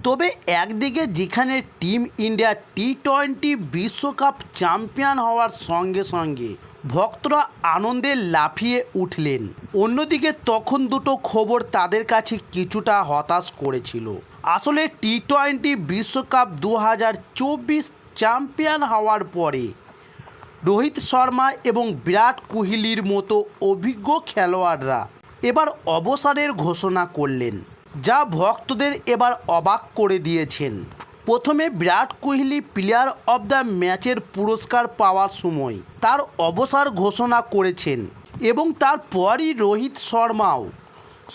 তবে একদিকে যেখানে টিম ইন্ডিয়া টি-20 বিশ্বকাপ চ্যাম্পিয়ন হওয়ার সঙ্গে সঙ্গে ভক্তরা আনন্দে লাফিয়ে উঠলেন, অন্যদিকে তখন দুটো খবর তাদের কাছে কিছুটা হতাশ করেছিল। আসলে টি-20 বিশ্বকাপ 2024 চ্যাম্পিয়ন হওয়ার পরে রোহিত শর্মা এবং বিরাট কোহলির মতো অভিজ্ঞ খেলোয়াড়রা এবার অবসরের ঘোষণা করলেন, যা ভক্তদের এবার অবাক করে দিয়েছেন। প্রথমে Virat Kohli player of the ম্যাচের পুরস্কার পাওয়ার সময় তার অবসর ঘোষণা করেছেন এবং তারপরই রোহিত শর্মাও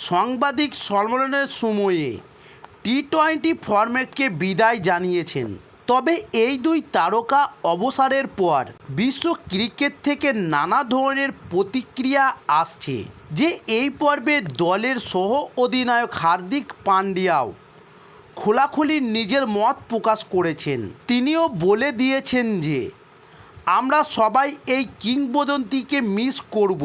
সাংবাদিক সম্মেলনের সময়ে টি-20 ফরম্যাটকে বিদায় জানিয়েছেন। তবে এই দুই তারকা অবসরের পর বিশ্ব ক্রিকেট থেকে নানা ধরনের প্রতিক্রিয়া আসছে যে এই পর্বে দলের সহ অধিনায়ক হার্দিক পান্ডিয়াও খোলাখুলি নিজের মত প্রকাশ করেছেন। তিনিও বলে দিয়েছেন যে আমরা সবাই এই কিংবদন্তিকে মিস করব,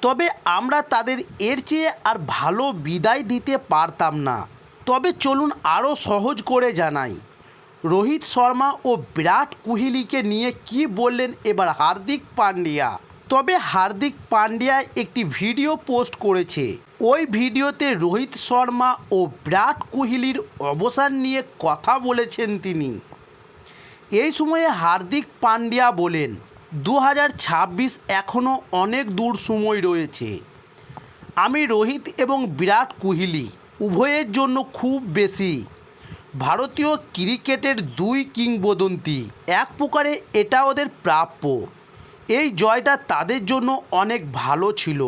তবে আমরা তাদের এর চেয়ে আর ভালো বিদায় দিতে পারতাম না। তবে চলুন আরও সহজ করে জানাই রোহিত শর্মা ও বিরাট কোহলিকে নিয়ে কি বললেন এবার হার্দিক পান্ডিয়া। তবে হার্দিক পান্ডিয়া একটি ভিডিও পোস্ট করেছে। ওই ভিডিওতে রোহিত শর্মা ও বিরাট কোহলির অবসান নিয়ে কথা বলেছেন তিনি। এই সময়ে হার্দিক পান্ডিয়া বলেন, 2026 এখনও অনেক দূর সময় রয়েছে। আমি রোহিত এবং বিরাট কোহলি উভয়ের জন্য খুব বেশি ভারতীয় ক্রিকেটের দুই কিংবদন্তি, এক প্রকারে এটা ওদের প্রাপ্য। এই জয়টা তাদের জন্য অনেক ভালো ছিল।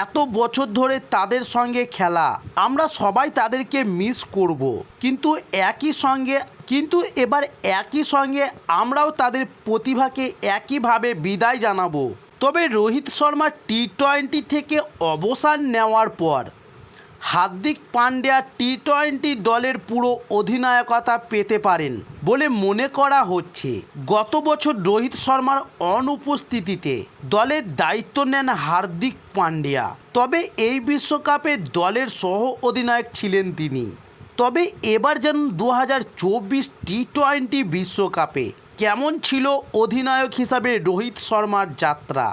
এত বছর ধরে তাদের সঙ্গে খেলা, আমরা সবাই তাদেরকে মিস করব, কিন্তু এবার একই সঙ্গে আমরাও তাদের প্রতিভাকে একইভাবে বিদায় জানাবো। তবে রোহিত শর্মা টি-20 থেকে অবসর নেওয়ার পর হার্দিক পান্ডিয়া টি-20 দলের পুরো অধিনায়কতা পেতে পারেন বলে মনে করা হচ্ছে। গত বছর রোহিত শর্মার অনুপস্থিতিতে দলের দায়িত্ব নেন হার্দিক পান্ডিয়া, তবে এই বিশ্বকাপে দলের সহ অধিনায়ক ছিলেন তিনি। তবে এবার যেন 2024 টি-20 বিশ্বকাপে কেমন ছিল অধিনায়ক হিসাবে রোহিত শর্মার যাত্রা।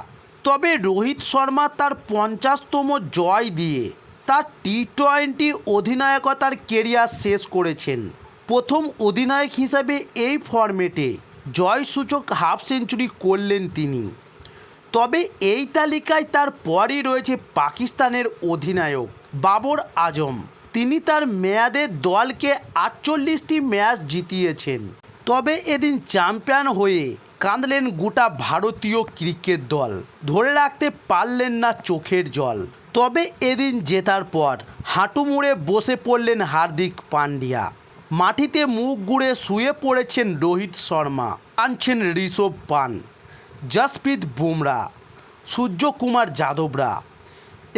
তবে রোহিত শর্মা তার 50তম জয় দিয়ে তার টি-20 অধিনায়কতার কেরিয়ার শেষ করেছেন। প্রথম অধিনায়ক হিসাবে এই ফরম্যাটে জয়সূচক হাফ সেঞ্চুরি করলেন তিনি। তবে এই তালিকায় তার পরই রয়েছে পাকিস্তানের অধিনায়ক বাবর আজম। তিনি তার মেয়াদে দলকে 48টি ম্যাচ জিতিয়েছেন। তবে এদিন চ্যাম্পিয়ন হয়ে কাঁদলেন গোটা ভারতীয় ক্রিকেট দল, ধরে রাখতে পারলেন না চোখের জল। তবে এদিন জেতার পর হাঁটু মুড়ে বসে পড়লেন হার্দিক পান্ডিয়া। মাটিতে মুখ গুড়ে শুয়ে পড়েছেন রোহিত শর্মা, কাঁদছেন ঋষভ পান্ট, জসপ্রীত বুমরা, সূর্যকুমার যাদবরা,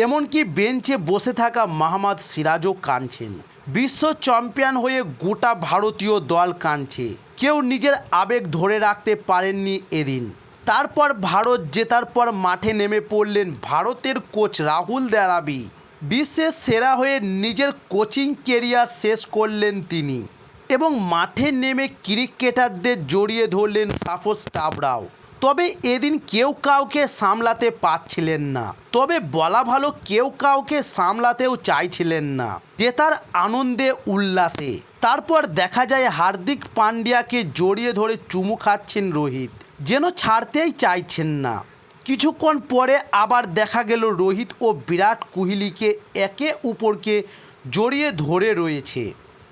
এমনকি বেঞ্চে বসে থাকা মোহাম্মদ সিরাজও কাঁদছেন। বিশ্ব চ্যাম্পিয়ন হয়ে গোটা ভারতীয় দল কাঁদছে। কেউ নিজের আবেগ ধরে রাখতে পারেননি এদিন। তারপর ভারত জেতার পর মাঠে নেমে পড়লেন ভারতের কোচ রাহুল দ্রাবিড়। বিশ্বের সেরা হয়ে নিজের কোচিং কেরিয়ার শেষ করলেন তিনি এবং মাঠে নেমে ক্রিকেটারদের জড়িয়ে ধরলেন সাপোর্ট স্টাফরাও। তবে এদিন কেউ কাউকে সামলাতে পারছিলেন না, তবে বলা ভালো কেউ কাউকে সামলাতেও চাইছিলেন না জেতার আনন্দে উল্লাসে। তারপর দেখা যায় হার্দিক পান্ডিয়াকে জড়িয়ে ধরে চুমু খাচ্ছেন রোহিত, যেন ছাড়তেই চাইছেন না। কিছুক্ষণ পরে আবার দেখা গেল রোহিত ও বিরাট কোহলিকে একে অপরকে জড়িয়ে ধরে রয়েছে।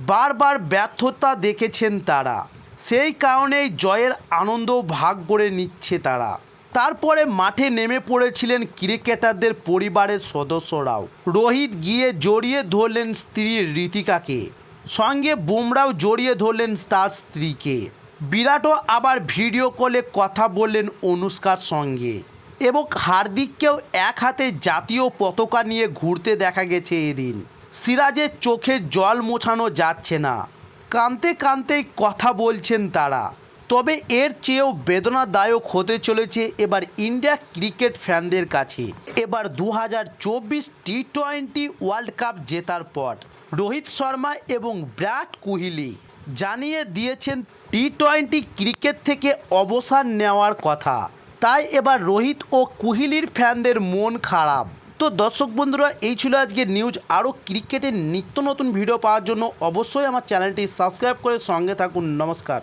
বারবার ব্যর্থতা দেখেছেন তারা, সেই কারণেই জয়ের আনন্দ ভাগ করে নিচ্ছে তারা। তারপরে মাঠে নেমে পড়েছিলেন ক্রিকেটারদের পরিবারের সদস্যরাও। রোহিত গিয়ে জড়িয়ে ধরলেন স্ত্রী ঋতিকাকে, সঙ্গে বুমরাও জড়িয়ে ধরলেন তার স্ত্রীকে। বিরাটও আবার ভিডিও কলে কথা বললেন অনুষ্কার সঙ্গে এবং হার্দিককেও এক হাতে জাতীয় পতাকা নিয়ে ঘুরতে দেখা গেছে এদিন। সিরাজের চোখে জল মোছানো যাচ্ছে না, কাঁদতে কাঁদতেই কথা বলছেন তারা। তবে এর চেয়েও বেদনাদায়ক হতে চলেছে এবার ইন্ডিয়া ক্রিকেট ফ্যানদের কাছে। এবার 2024 টি-20 ওয়ার্ল্ড কাপ জেতার পর রোহিত শর্মা এবং বিরাট কোহলি জানিয়ে দিয়েছেন টি-20 ক্রিকেট থেকে অবসর নেওয়ার কথা। তাই এবার রোহিত ও কোহলির ফ্যানদের মন খারাপ। তো দর্শক বন্ধুরা, এই ছিল আজকের নিউজ। আরও ক্রিকেটের নিত্য নতুন ভিডিও পাওয়ার জন্য অবশ্যই আমার চ্যানেলটি সাবস্ক্রাইব করে সঙ্গে থাকুন। নমস্কার।